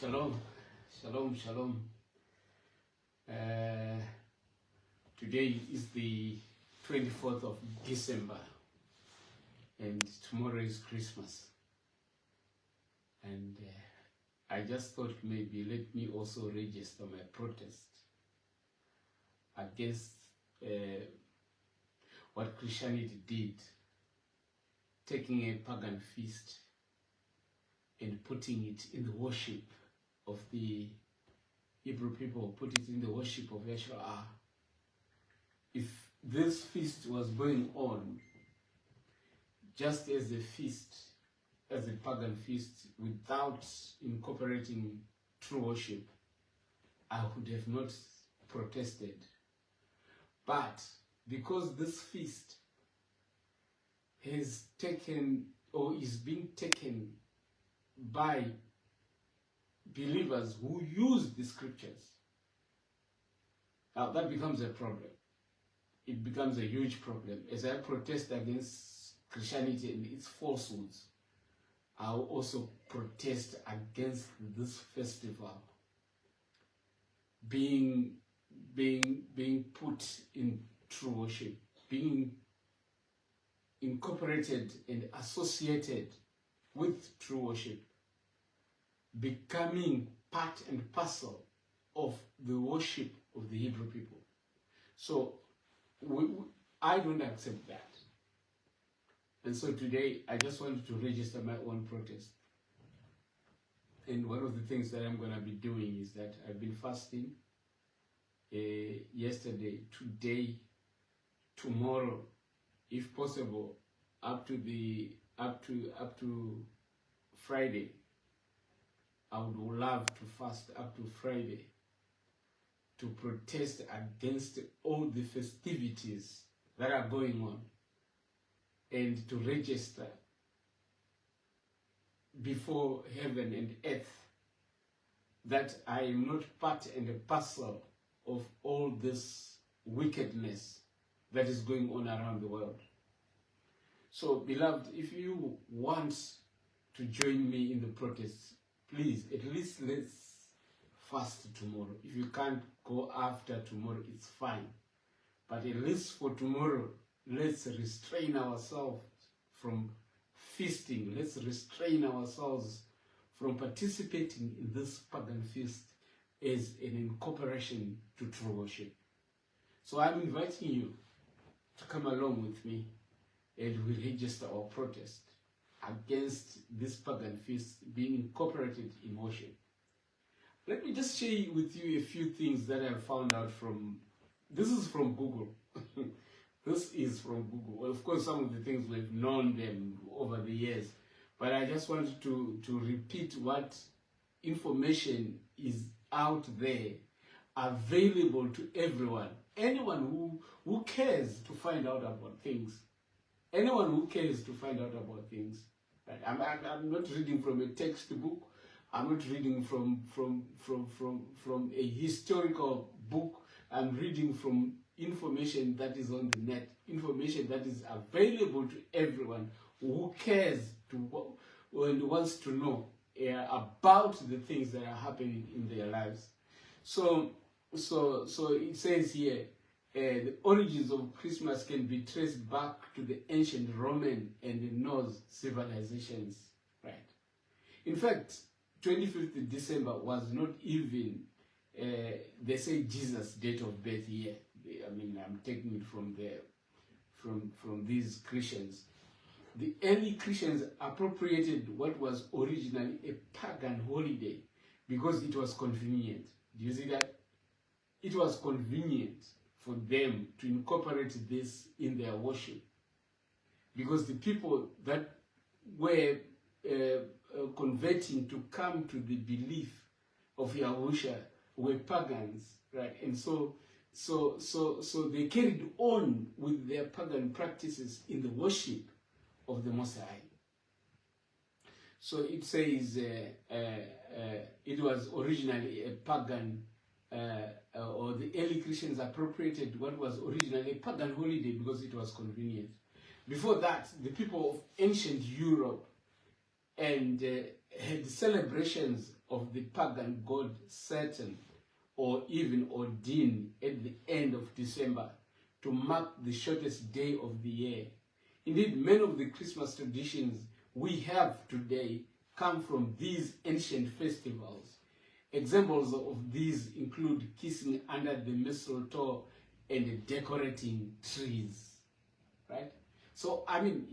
Shalom, shalom, shalom. Today is the 24th of December and tomorrow is Christmas. And I just thought maybe let me also register my protest against what Christianity did, taking a pagan feast and putting it in the worship of the Hebrew people, put it in the worship of YHUH. If this feast was going on just as a feast, as a pagan feast, without incorporating true worship, I would have not protested. But because this feast has taken or is being taken by believers who use the scriptures, now that becomes a problem. It becomes a huge problem. As I protest against Christianity and its falsehoods, I'll also protest against this festival being put in true worship, being incorporated and associated with true worship, becoming part and parcel of the worship of the Hebrew people. So I don't accept that. And so today I just wanted to register my own protest. And one of the things that I'm going to be doing is that I've been fasting yesterday, today, tomorrow, if possible, up to Friday. I would love to fast up to Friday to protest against all the festivities that are going on and to register before heaven and earth that I am not part and a parcel of all this wickedness that is going on around the world. So, beloved, if you want to join me in the protests, please, at least let's fast tomorrow. If you can't go after tomorrow, it's fine. But at least for tomorrow, let's restrain ourselves from feasting. Let's restrain ourselves from participating in this pagan feast as an incorporation to true worship. So I'm inviting you to come along with me and we register our protest against this pagan feast being incorporated in worship. Let me just share with you a few things that I found out from, this is from Google. This is from Google. Well, of course, some of the things we've known them over the years, but I just wanted to repeat what information is out there, available to everyone. Anyone who cares to find out about things. Anyone who cares to find out about things. Right? I'm not reading from a textbook. I'm not reading from a historical book. I'm reading from information that is on the net, information that is available to everyone who cares to and wants to know about the things that are happening in their lives. So it says here, the origins of Christmas can be traced back to the ancient Roman and Norse civilizations, right? In fact, 25th December was not even, they say Jesus' date of birth here. I mean, I'm taking it from these Christians. The early Christians appropriated what was originally a pagan holiday because it was convenient. Do you see that? It was convenient for them to incorporate this in their worship because the people that were converting to come to the belief of YHUH were pagans, right? And so they carried on with their pagan practices in the worship of the MashaYAH. So it says it was originally a pagan, or the early Christians appropriated what was originally a pagan holiday because it was convenient. Before that, the people of ancient Europe and had celebrations of the pagan god Saturn, or even Odin, at the end of December to mark the shortest day of the year. Indeed, many of the Christmas traditions we have today come from these ancient festivals. Examples of these include kissing under the mistletoe and decorating trees, right? So, I mean,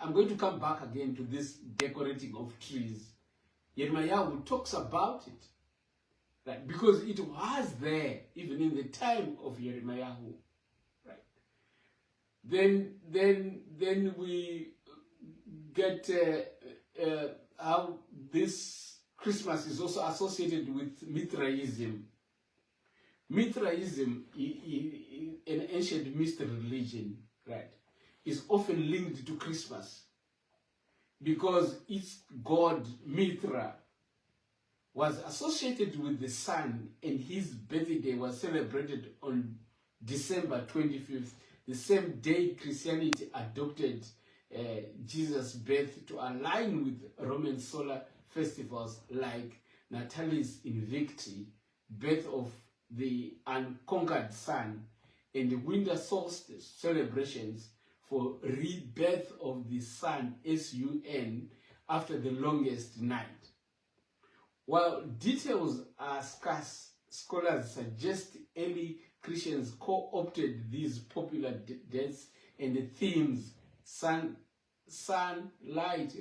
I'm going to come back again to this decorating of trees. YHUH talks about it, right? Because it was there even in the time of YHUH, right? Then we get how this Christmas is also associated with Mithraism. Mithraism, an ancient mystery religion, right, is often linked to Christmas because its god Mithra was associated with the sun, and his birthday was celebrated on December 25th, the same day Christianity adopted Jesus' birth to align with Roman solar festivals like Natalis Invicti, birth of the unconquered sun, and the winter solstice celebrations for rebirth of the sun, SUN, after the longest night. While details are scarce, scholars suggest early Christians co-opted these popular dates and the themes, sunlight,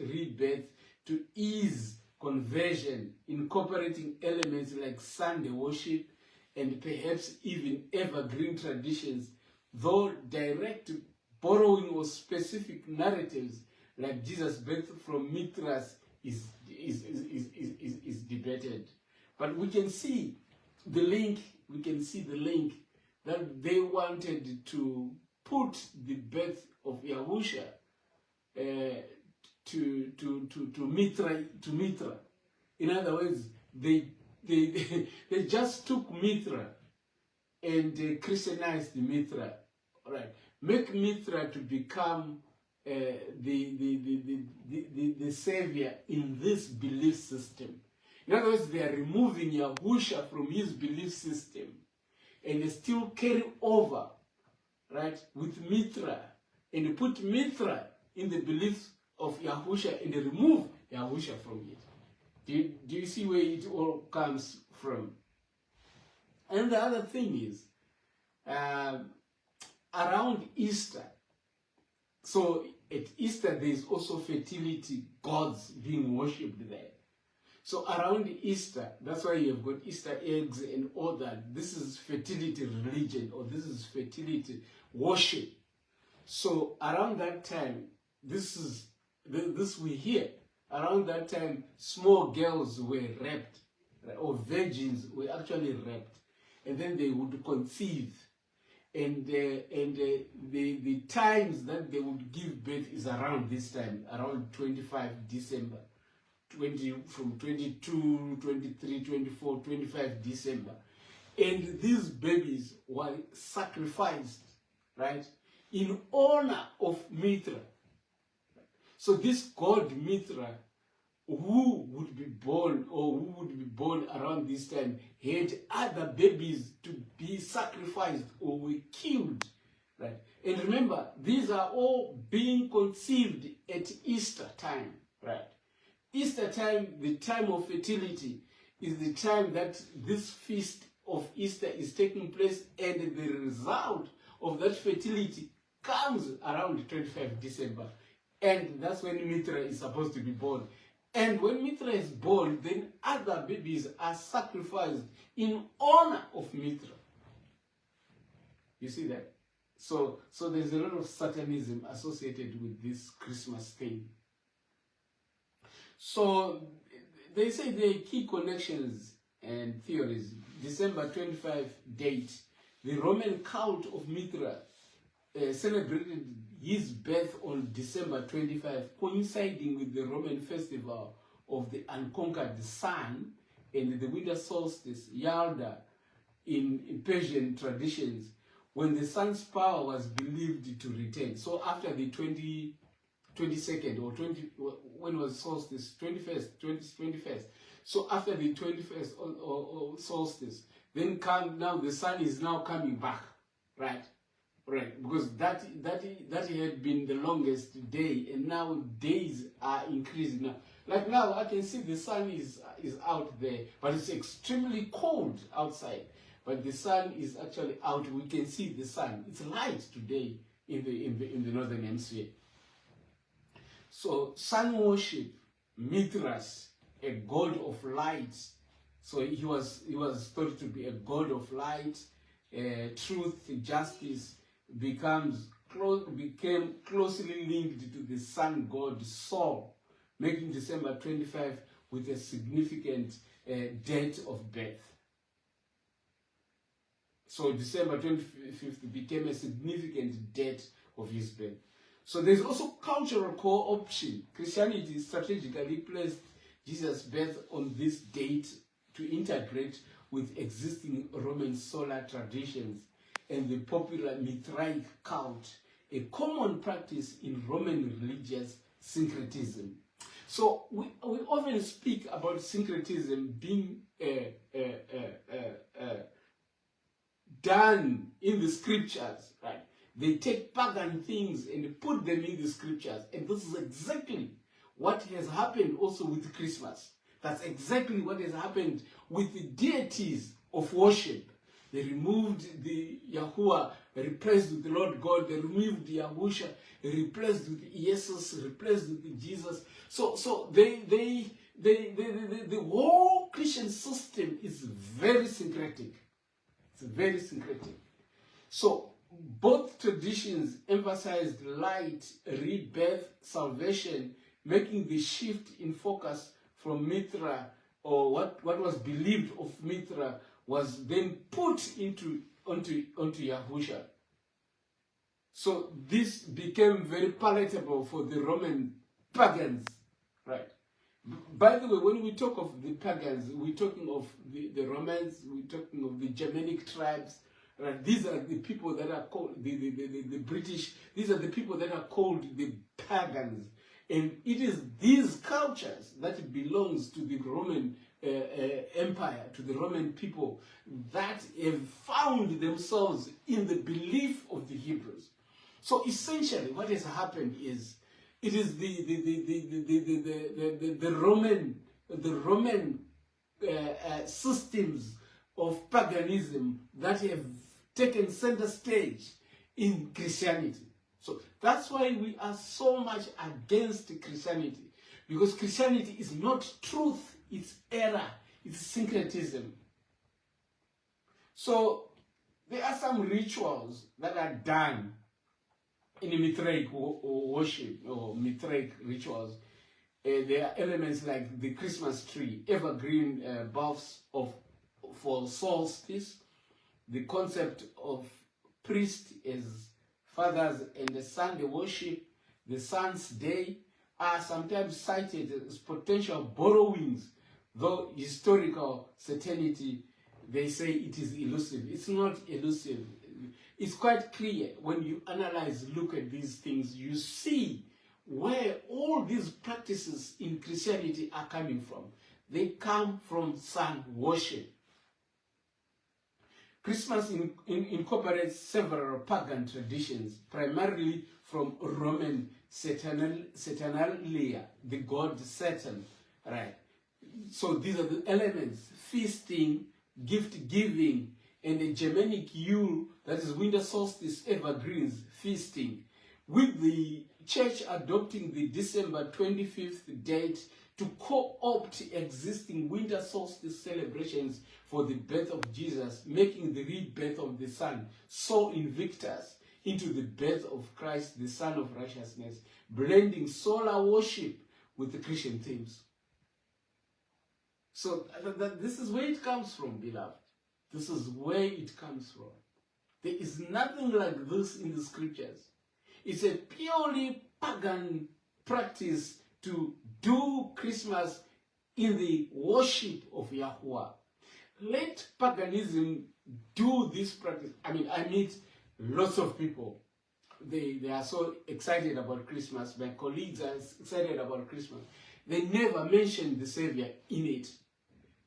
rebirth, to ease conversion, incorporating elements like Sunday worship and perhaps even evergreen traditions, though direct borrowing of specific narratives like Jesus' birth from Mithras is debated. But we can see the link, that they wanted to put the birth of Yahusha to Mithra. In other words, they just took Mithra and Christianized Mithra, right? Make Mithra to become the savior in this belief system. In other words, they are removing Yahusha from his belief system, and they still carry over, right, with Mithra, and put Mithra in the beliefs of Yahusha and remove Yahusha from it. Do you see where it all comes from? And the other thing is, around Easter, so at Easter there is also fertility gods being worshipped there. So around Easter, that's why you have got Easter eggs and all that. This is fertility religion, or this is fertility worship. So around that time, this we hear. Around that time, small girls were raped, or virgins were actually raped, and then they would conceive. And the times that they would give birth is around this time, around 25 December. From 22, 23, 24, 25 December. And these babies were sacrificed, right, in honor of Mithra. So this god Mithra, who would be born around this time, had other babies to be sacrificed or were killed, right? And remember, these are all being conceived at Easter time, right? Easter time, the time of fertility, is the time that this feast of Easter is taking place, and the result of that fertility comes around 25 December. And that's when Mithra is supposed to be born. And when Mithra is born, then other babies are sacrificed in honor of Mithra. You see that? So there's a lot of Satanism associated with this Christmas thing. So they say there are key connections and theories. December 25 date, the Roman cult of Mithra celebrated his birth on December 25, coinciding with the Roman festival of the unconquered sun and the winter solstice, Yalda, in Persian traditions, when the sun's power was believed to return. So after the 22nd or 20, when was solstice? 21st. So after the 21st or solstice, then now the sun is now coming back, right? Right, because that had been the longest day, and now days are increasing now. Like now, I can see the sun is out there, but it's extremely cold outside. But the sun is actually out. We can see the sun. It's light today in the northern hemisphere. So sun worship, Mithras, a god of light. So he was thought to be a god of light, truth, justice. Became closely linked to the sun god Sol, making December 25 with a significant date of birth. So December 25th became a significant date of his birth. So there's also cultural co-option. Christianity strategically placed Jesus' birth on this date to integrate with existing Roman solar traditions and the popular Mithraic cult, a common practice in Roman religious syncretism. So we often speak about syncretism being done in the scriptures, right? They take pagan things and put them in the scriptures, and this is exactly what has happened also with Christmas. That's exactly what has happened with the deities of worship. They removed the Yahuwah, replaced with the Lord God. They removed the Yahusha, replaced with Jesus, replaced with Jesus. So the whole Christian system is very syncretic. It's very syncretic. So both traditions emphasized light, rebirth, salvation, making the shift in focus from Mithra, or what was believed of Mithra, was then put onto Yahusha. So this became very palatable for the Roman pagans, right? By the way, when we talk of the pagans, we're talking of the Romans, we're talking of the Germanic tribes, right? These are the people that are called, the British, these are the people that are called the pagans. And it is these cultures that belongs to the Roman Empire, to the Roman people, that have found themselves in the belief of the Hebrews. So essentially what has happened is, it is the Roman systems of paganism that have taken center stage in Christianity. So that's why we are so much against Christianity, because Christianity is not truth, it's error, it's syncretism. So there are some rituals that are done in Mithraic worship or Mithraic rituals. There are elements like the Christmas tree, evergreen bulbs for solstice, the concept of priest as fathers and the Sunday worship, the Sun's Day, are sometimes cited as potential borrowings, though historical certainty, they say it is elusive. It's not elusive. It's quite clear when you analyze, look at these things, you see where all these practices in Christianity are coming from. They come from sun worship. Christmas incorporates several pagan traditions, primarily from Roman Saturnalia, the god Saturn, right? So these are the elements: feasting, gift giving, and the Germanic Yule, that is winter solstice evergreens, feasting, with the church adopting the December 25th date to co-opt existing winter solstice celebrations for the birth of Jesus, making the rebirth of the Son so invictus into the birth of Christ, the Son of Righteousness, blending solar worship with the Christian themes. So this is where it comes from, beloved. This is where it comes from. There is nothing like this in the scriptures. It's a purely pagan practice to do Christmas in the worship of Yahuwah. Let paganism do this practice. I mean, I meet lots of people they are so excited about Christmas. My colleagues are excited about Christmas. They never mention the Savior in it.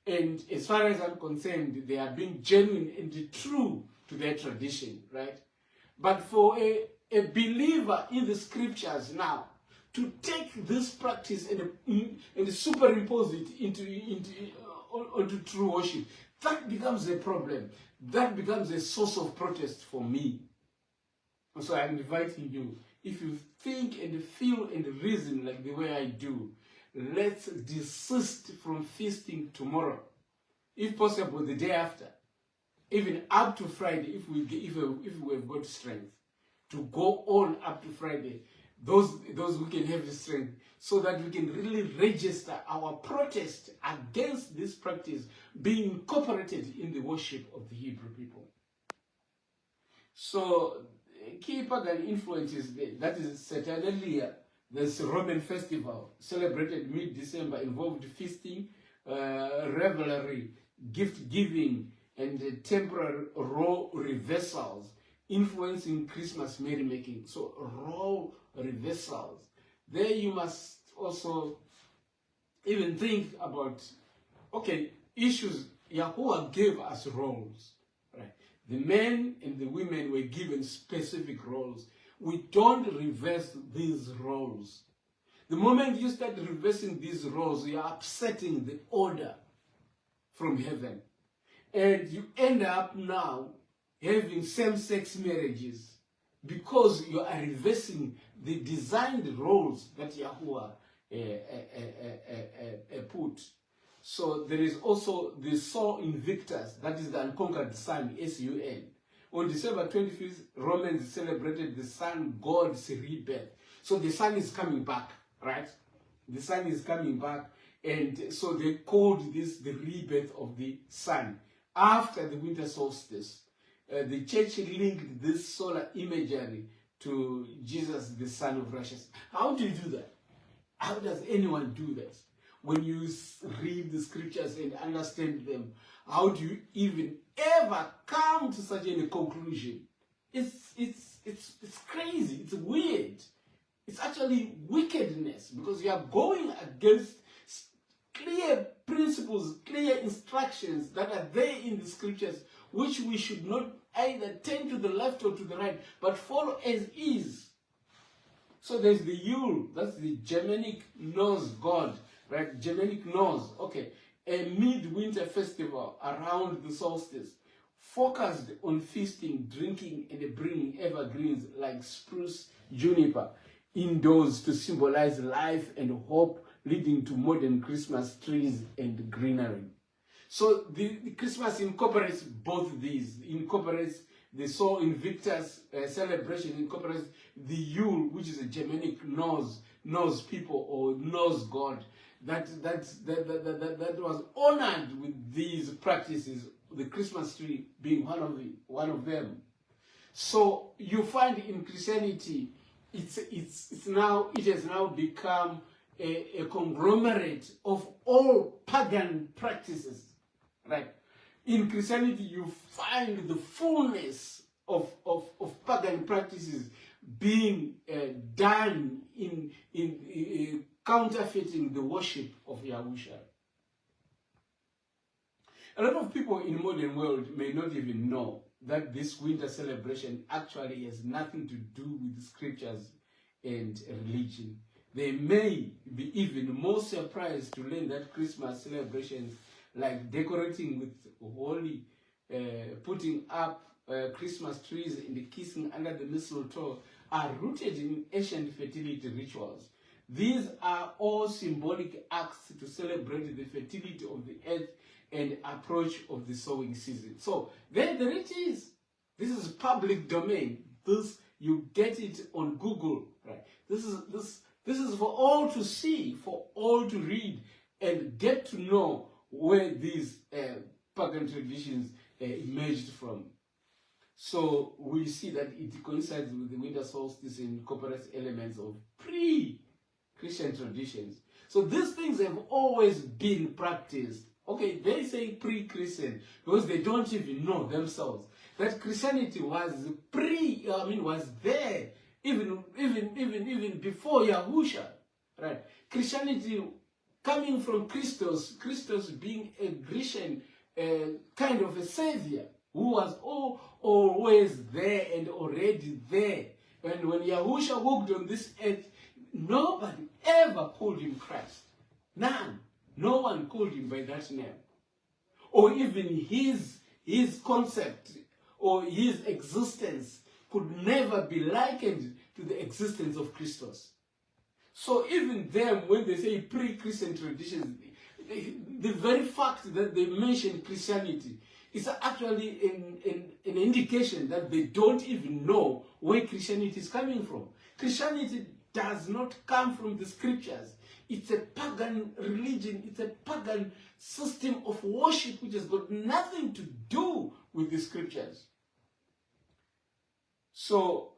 And as far as I'm concerned, they are being genuine and true to their tradition, right? But for a believer in the scriptures now, to take this practice and superimpose it onto true worship, that becomes a problem. That becomes a source of protest for me. So I'm inviting you, if you think and feel and reason like the way I do, let's desist from feasting tomorrow. If possible, the day after. Even up to Friday, if we have got strength. To go on up to Friday. Those who can have the strength. So that we can really register our protest against this practice being incorporated in the worship of the Hebrew people. So, key pagan influences, that is Saturnalia, this Roman festival, celebrated mid-December, involved feasting, revelry, gift-giving, and temporary role reversals, influencing Christmas merrymaking. So, role reversals. There you must also even think about, okay, issues. Yahuwah gave us roles, right? The men and the women were given specific roles. We don't reverse these roles. The moment you start reversing these roles, you are upsetting the order from heaven. And you end up now having same-sex marriages because you are reversing the designed roles that Yahuwah put. So there is also the Sol Invictus, that is the unconquered sun, S-U-N. On December 25th, Romans celebrated the sun god's rebirth. So the sun is coming back, right? The sun is coming back, and so they called this the rebirth of the sun. After the winter solstice, the church linked this solar imagery to Jesus, the Son of Righteousness. How do you do that? How does anyone do that? When you read the scriptures and understand them, how do you even ever come to such a conclusion? It's crazy. It's weird. It's actually wickedness, because you are going against clear principles, clear instructions that are there in the scriptures, which we should not either turn to the left or to the right, but follow as is. So there's the Yule, that's the Germanic Norse god, right? Germanic Norse, okay. A midwinter festival around the solstice, focused on feasting, drinking, and bringing evergreens like spruce, juniper, indoors to symbolize life and hope, leading to modern Christmas trees and greenery. So the Christmas incorporates both these, incorporates the Sol Invictus celebration, incorporates the Yule, which is a Germanic Norse people or Norse god that was honored with these practices, the Christmas tree being one of them. So you find in Christianity, it has now become a conglomerate of all pagan practices, right? In Christianity, you find the fullness of pagan practices being done in counterfeiting the worship of YHUH. A lot of people in the modern world may not even know that this winter celebration actually has nothing to do with the scriptures and religion. They may be even more surprised to learn that Christmas celebrations, like decorating with holly, putting up Christmas trees and kissing under the mistletoe, are rooted in ancient fertility rituals. These are all symbolic acts to celebrate the fertility of the earth and approach of the sowing season. So there it is. This is public domain. This, you get it on Google, right? This is for all to see, for all to read, and get to know where these pagan traditions emerged from. So we see that it coincides with the winter solstice and incorporates elements of pre-Christian traditions. So these things have always been practiced. Okay, they say pre-Christian because they don't even know themselves that Christianity was was there even before YHUH, right? Christianity coming from Christos being a Grecian kind of a savior who was always there and already there. And when YHUH walked on this earth, nobody ever called him Christ. None. No one called him by that name. Or even his concept or his existence could never be likened to the existence of Christos. So even them, when they say pre-Christian traditions, the very fact that they mention Christianity is actually an indication that they don't even know where Christianity is coming from. Christianity does not come from the scriptures. It's a pagan religion. It's a pagan system of worship which has got nothing to do with the scriptures. So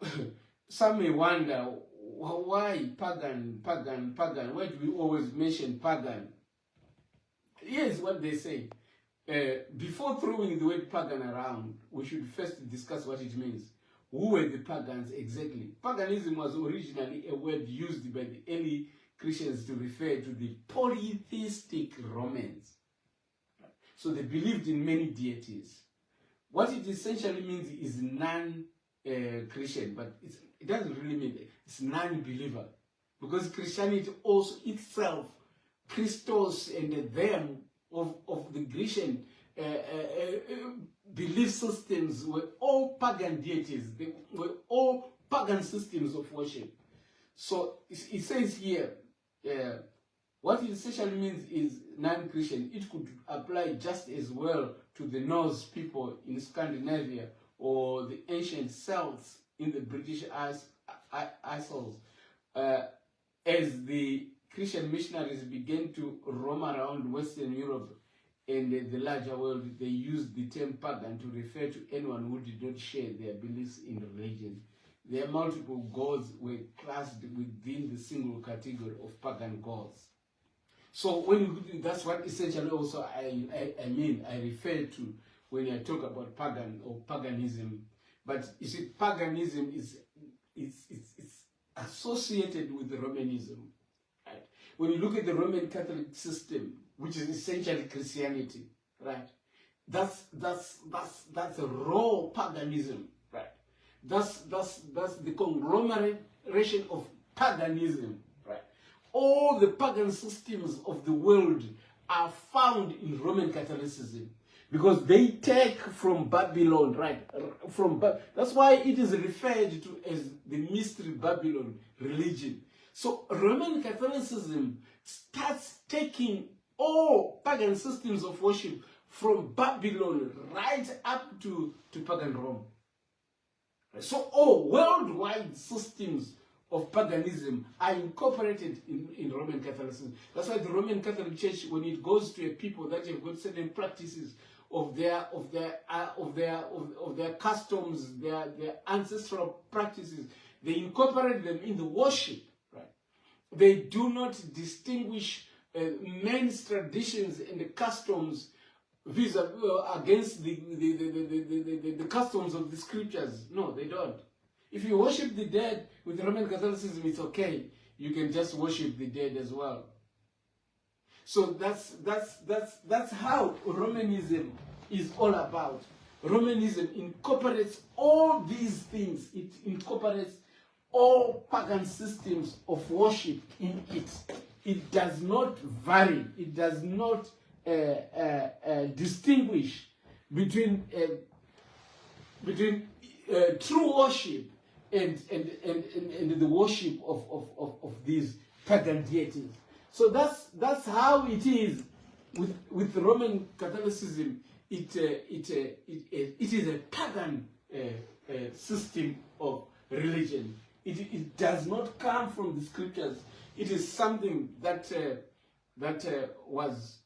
some may wonder, why pagan? Why do we always mention pagan? Here's what they say. Before throwing the word pagan around, we should first discuss what it means. Who were the pagans exactly? Paganism was originally a word used by the early Christians to refer to the polytheistic Romans. So they believed in many deities. What it essentially means is non-Christian, but it doesn't really mean that. It's non-believer. Because Christianity also itself, Christos and them of the Grecian belief systems were all pagan deities. They were all pagan systems of worship. So it says here, what it essentially means is non-Christian. It could apply just as well to the Norse people in Scandinavia or the ancient Celts in the British Isles. As the Christian missionaries began to roam around Western Europe and the larger world, they used the term pagan to refer to anyone who did not share their beliefs in religion. Their multiple gods were classed within the single category of pagan gods. So that's what essentially also I refer to when I talk about pagan or paganism. But you see, paganism is associated with the Romanism. Right? When you look at the Roman Catholic system, which is essentially Christianity, right? That's a raw paganism, right? That's the conglomeration of paganism, right? All the pagan systems of the world are found in Roman Catholicism because they take from Babylon, right? That's why it is referred to as the Mystery Babylon religion. So Roman Catholicism starts taking all pagan systems of worship from Babylon right up to pagan Rome. So all worldwide systems of paganism are incorporated in Roman Catholicism. That's why the Roman Catholic Church, when it goes to a people that have got certain practices of their customs, their ancestral practices, they incorporate them in the worship. Right? They do not distinguish men's traditions and the customs against the customs of the scriptures. No, they don't. If you worship the dead with Roman Catholicism, it's okay. You can just worship the dead as well. So that's how Romanism is all about. Romanism incorporates all these things. It incorporates all pagan systems of worship in it. It does not vary. It does not distinguish between true worship and the worship of these pagan deities. So that's how it is with Roman Catholicism. It is a pagan system of religion. It does not come from the scriptures. It is something that was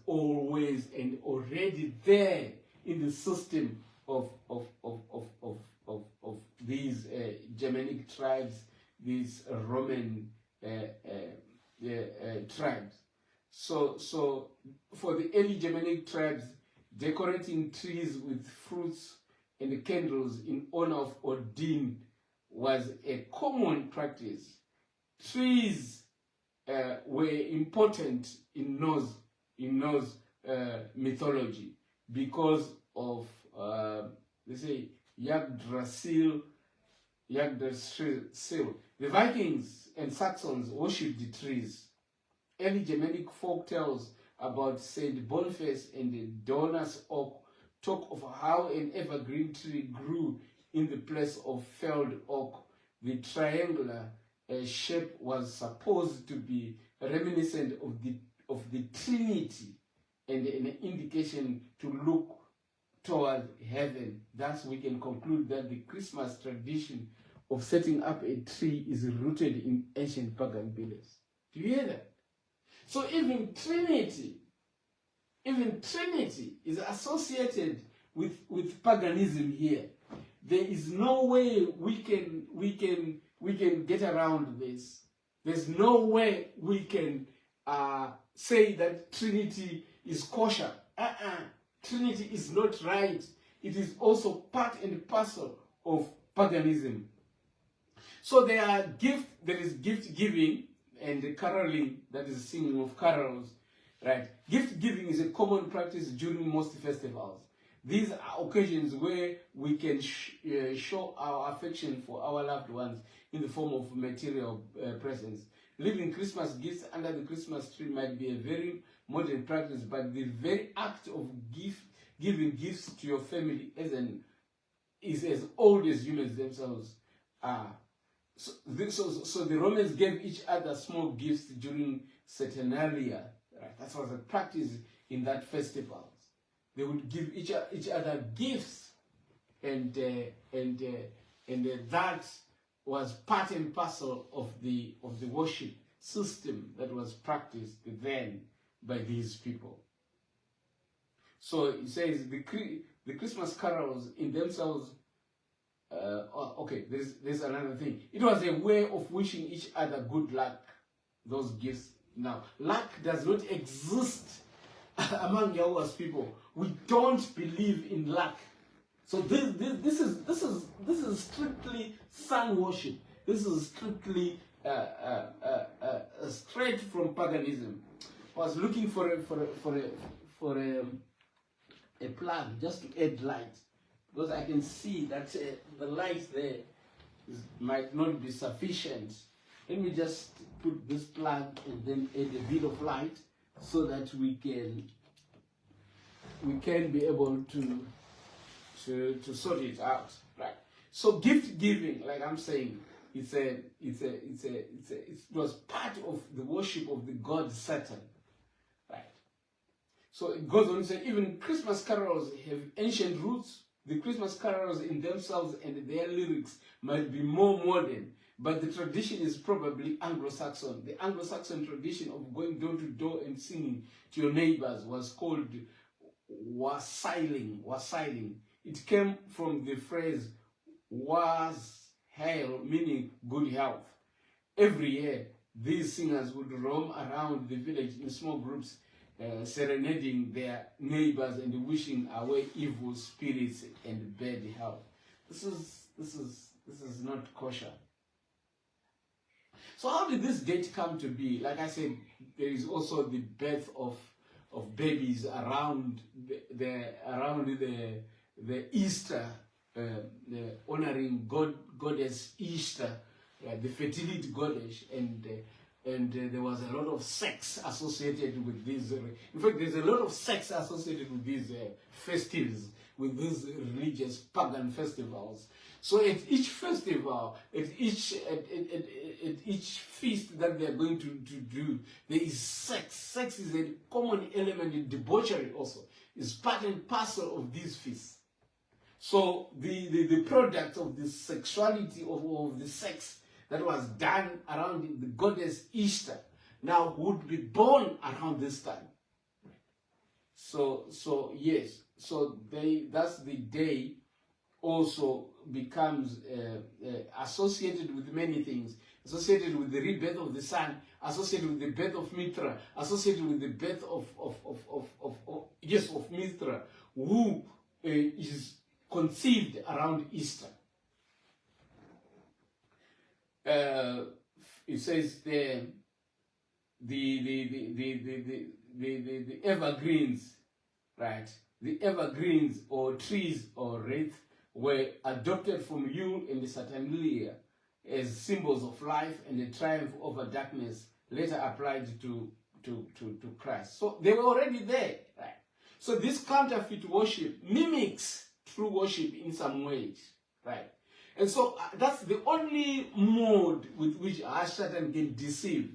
always and already there in the system of these Germanic tribes, these Roman tribes. So for the early Germanic tribes, decorating trees with fruits and candles in honor of Odin was a common practice. Trees were important in Norse mythology because of, let's say, Yggdrasil. The Vikings and Saxons worshipped the trees. Early Germanic folk tales about Saint Boniface and the Dona's oak talk of how an evergreen tree grew in the place of felled oak. The triangular shape was supposed to be reminiscent of the Trinity and an indication to look toward heaven. Thus, we can conclude that the Christmas tradition of setting up a tree is rooted in ancient pagan beliefs. Do you hear that? So even Trinity is associated with paganism here. There is no way we can get around this. There's no way we can say that Trinity is kosher. Trinity is not right. It is also part and parcel of paganism. So there is gift giving and caroling, that is singing of carols, right? Gift giving is a common practice during most festivals. These are occasions where we can show our affection for our loved ones in the form of material presents. Leaving Christmas gifts under the Christmas tree might be a very modern practice, but the very act of giving gifts to your family is as old as humans themselves are. So the Romans gave each other small gifts during Saturnalia. Right? That was a practice in that festival. They would give each other gifts, and that was part and parcel of the worship system that was practiced then by these people. So it says the Christmas carols in themselves. Okay, there's another thing. It was a way of wishing each other good luck. Those gifts. Now, luck does not exist among Yahweh's people. We don't believe in luck. So this is strictly sun worship. This is strictly straight from paganism. I was looking for a plug just to add light, because I can see that the light there might not be sufficient. Let me just put this plug and then add a bit of light so that we can be able to sort it out, right? So gift giving, like I'm saying, it was part of the worship of the god Saturn, right? So it goes on to say even Christmas carols have ancient roots. The Christmas carols in themselves and their lyrics might be more modern, but the tradition is probably Anglo-Saxon. The Anglo-Saxon tradition of going door to door and singing to your neighbors was called wassailing. It came from the phrase was hail, meaning good health. Every year, these singers would roam around the village in small groups, serenading their neighbors and wishing away evil spirits and bad health. This is not kosher. So how did this date come to be? Like I said, there is also the birth of babies around the Easter, honoring goddess Easter, the fertility goddess, and there was a lot of sex associated with these. In fact, there's a lot of sex associated with these festivals, with these religious pagan festivals. So at each festival, at each feast that they're going to do, there is sex. Sex is a common element in debauchery also. It's part and parcel of these feasts. So the product of the sexuality of the sex that was done around the goddess Easter now would be born around this time. So yes, so that's the day also becomes associated with many things, associated with the rebirth of the sun, associated with the birth of Mithra, associated with the birth of Mithra, who is conceived around Easter. it says the evergreens, right? The evergreens or trees or wreaths were adopted from Yule and the Saturnalia as symbols of life and the triumph over darkness, later applied to Christ. So they were already there, right? So this counterfeit worship mimics true worship in some ways, right? And so that's the only mode with which Satan can deceive.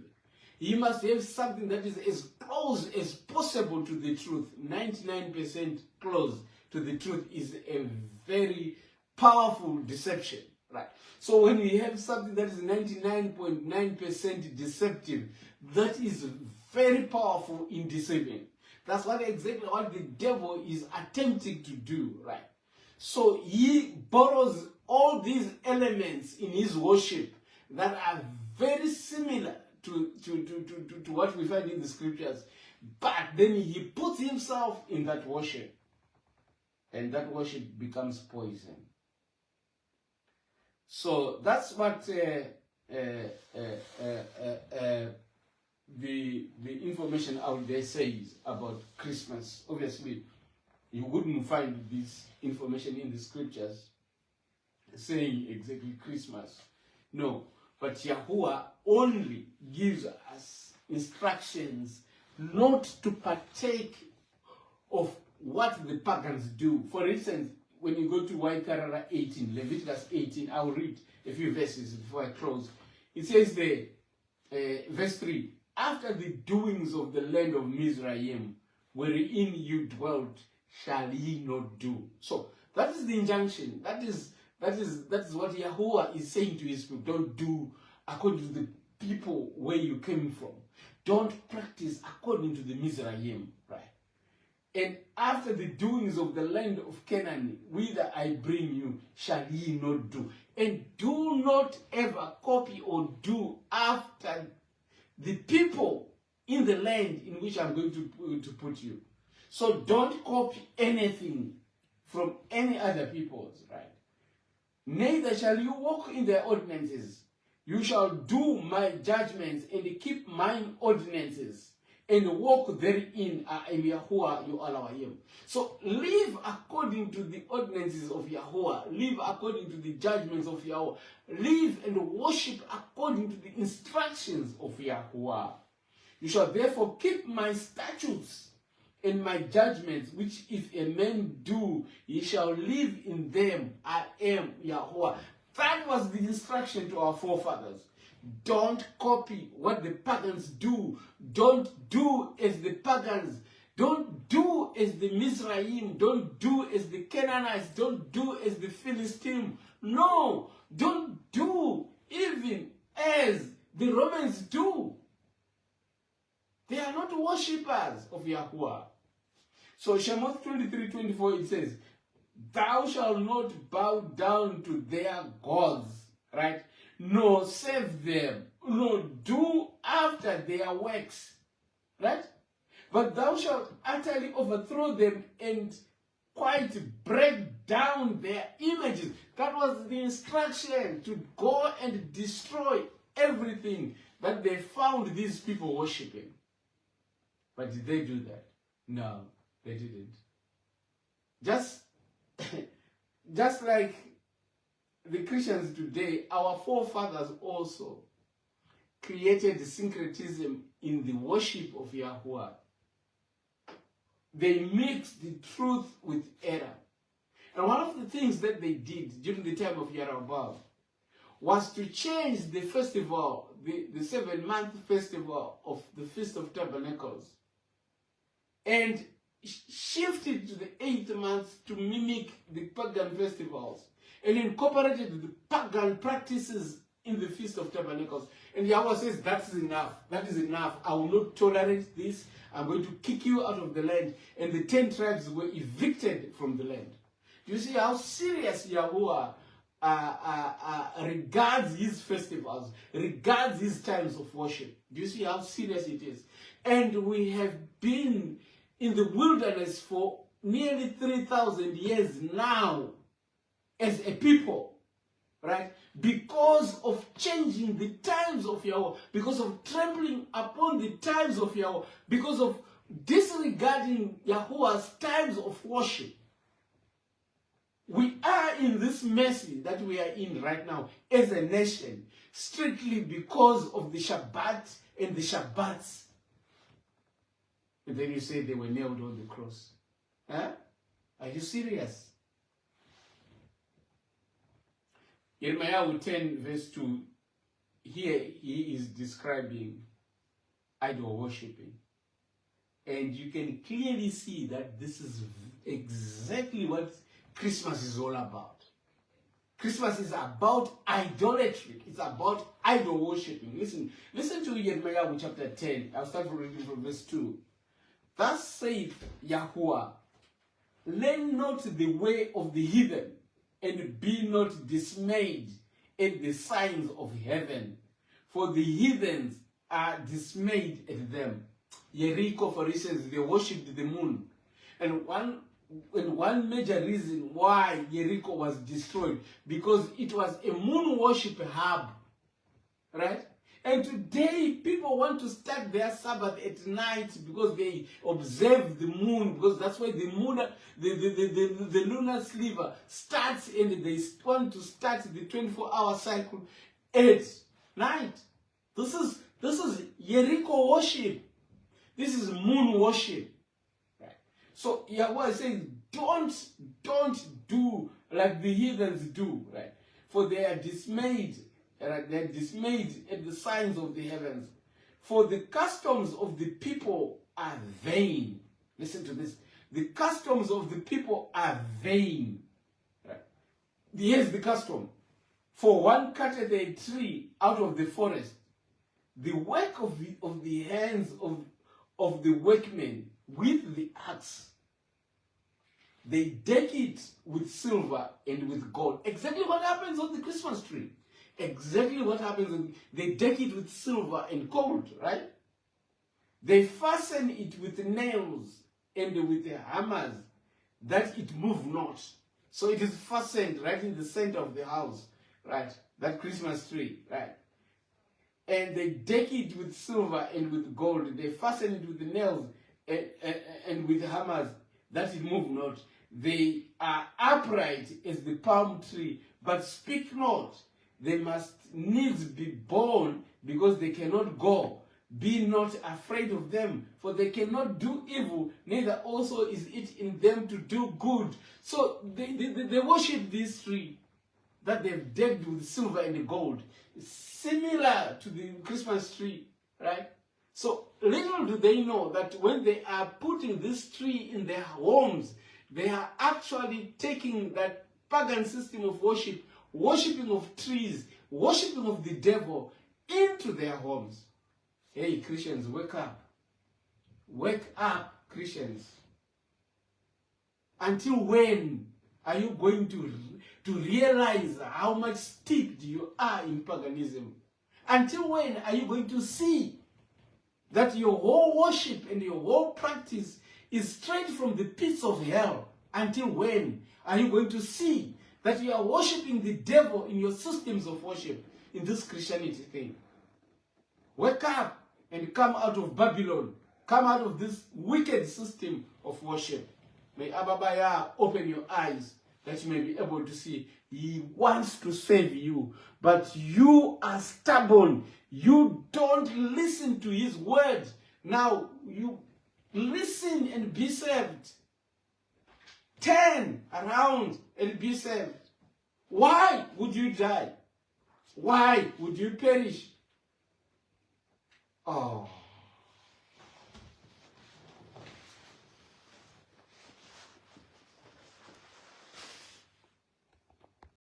He must have something that is as close as possible to the truth. 99% close to the truth is a very powerful deception, right? So when we have something that is 99.9% deceptive, that is very powerful in deceiving. That's exactly what the devil is attempting to do, right? So he borrows all these elements in his worship that are very similar to what we find in the scriptures, but then he puts himself in that worship, and that worship becomes poison. So that's what the information out there says about Christmas. Obviously, you wouldn't find this information in the scriptures saying exactly Christmas. No, but Yahuwah only gives us instructions not to partake of what the pagans do. For instance, when you go to YHUH 18, Leviticus 18, I'll read a few verses before I close. It says there, verse 3, after the doings of the land of Mizraim, wherein you dwelt, shall ye not do. So that is the injunction. That is what Yahuwah is saying to his people. Don't do according to the people where you came from. Don't practice according to the Mizraim, right? And after the doings of the land of Canaan, whither I bring you, shall ye not do. And do not ever copy or do after the people in the land in which I'm going to put you. So don't copy anything from any other peoples, right? Neither shall you walk in their ordinances. You shall do my judgments and keep mine ordinances and walk therein. I am Yahuwah, your Elohim. So live according to the ordinances of Yahuwah. Live according to the judgments of Yahuwah. Live and worship according to the instructions of Yahuwah. You shall therefore keep my statutes and my judgments, which if a man do, he shall live in them. I am Yahuwah. That was the instruction to our forefathers. Don't copy what the pagans do. Don't do as the pagans. Don't do as the Mizraim. Don't do as the Canaanites. Don't do as the Philistines. No, don't do even as the Romans do. They are not worshippers of Yahuwah. So Shemot 23:24, it says, thou shalt not bow down to their gods, right? Nor serve them, nor do after their works, right? But thou shalt utterly overthrow them and quite break down their images. That was the instruction, to go and destroy everything that they found these people worshipping. But did they do that? No, they didn't. Just like the Christians today, our forefathers also created syncretism in the worship of Yahuwah. They mixed the truth with error. And one of the things that they did during the time of Yeroboam was to change the festival, the 7-month festival of the Feast of Tabernacles, and shift it to the 8th month to mimic the pagan festivals, and incorporated the pagan practices in the Feast of Tabernacles. And Yahweh says, that's enough. That is enough. I will not tolerate this. I'm going to kick you out of the land. And the 10 tribes were evicted from the land. Do you see how serious Yahweh regards his festivals, regards his times of worship? Do you see how serious it is? And we have been in the wilderness for nearly 3,000 years now as a people, right? Because of changing the times of YHWH, because of trampling upon the times of YHWH, because of disregarding Yahuwah's times of worship. We are in this mercy that we are in right now as a nation, strictly because of the Shabbat and the Shabbats. And then you say they were nailed on the cross. Huh? Are you serious? Jeremiah 10 verse 2, here he is describing idol worshipping. And you can clearly see that this is exactly what Christmas is all about. Christmas is about idolatry. It's about idol worshipping. Listen to Jeremiah chapter 10. I'll start reading from verse 2. Thus saith Yahuwah, learn not the way of the heathen, and be not dismayed at the signs of heaven, for the heathens are dismayed at them. Jericho, for instance, they worshipped the moon. And one major reason why Jericho was destroyed, because it was a moon worship hub, right? And today people want to start their Sabbath at night because they observe the moon, because that's where the moon, the lunar sliver starts, and they want to start the 24-hour cycle at night. This is Jericho worship. This is moon worship. Right? So Yahweh says, don't do like the heathens do, right? For they are dismayed. They are dismayed at the signs of the heavens. For the customs of the people are vain. Listen to this. The customs of the people are vain. Right? Here's the custom. For one cutteth a tree out of the forest, the work of the hands of the workmen with the axe. They deck it with silver and with gold. Exactly what happens on the Christmas tree. Exactly what happens. They deck it with silver and gold, right? They fasten it with nails and with hammers, that it move not. So it is fastened right in the center of the house, right? That Christmas tree, right? And they deck it with silver and with gold. They fasten it with the nails and with hammers, that it move not. They are upright as the palm tree, but speak not. They must needs be born, because they cannot go. Be not afraid of them, for they cannot do evil, neither also is it in them to do good. So they worship this tree that they've decked with silver and gold. It's similar to the Christmas tree, right? So little do they know that when they are putting this tree in their homes, they are actually taking that pagan system of worship, worshipping of trees, worshipping of the devil, into their homes. Hey, Christians, wake up. Wake up, Christians. Until when are you going to realize how much steeped you are in paganism? Until when are you going to see that your whole worship and your whole practice is straight from the pits of hell? Until when are you going to see that you are worshiping the devil in your systems of worship, in this Christianity thing? Wake up and come out of Babylon. Come out of this wicked system of worship. May MashaYAH open your eyes that you may be able to see. He wants to save you, but you are stubborn. You don't listen to his word. Now, you listen and be saved. Turn around and be saved. Why would you die? Why would you perish? Oh.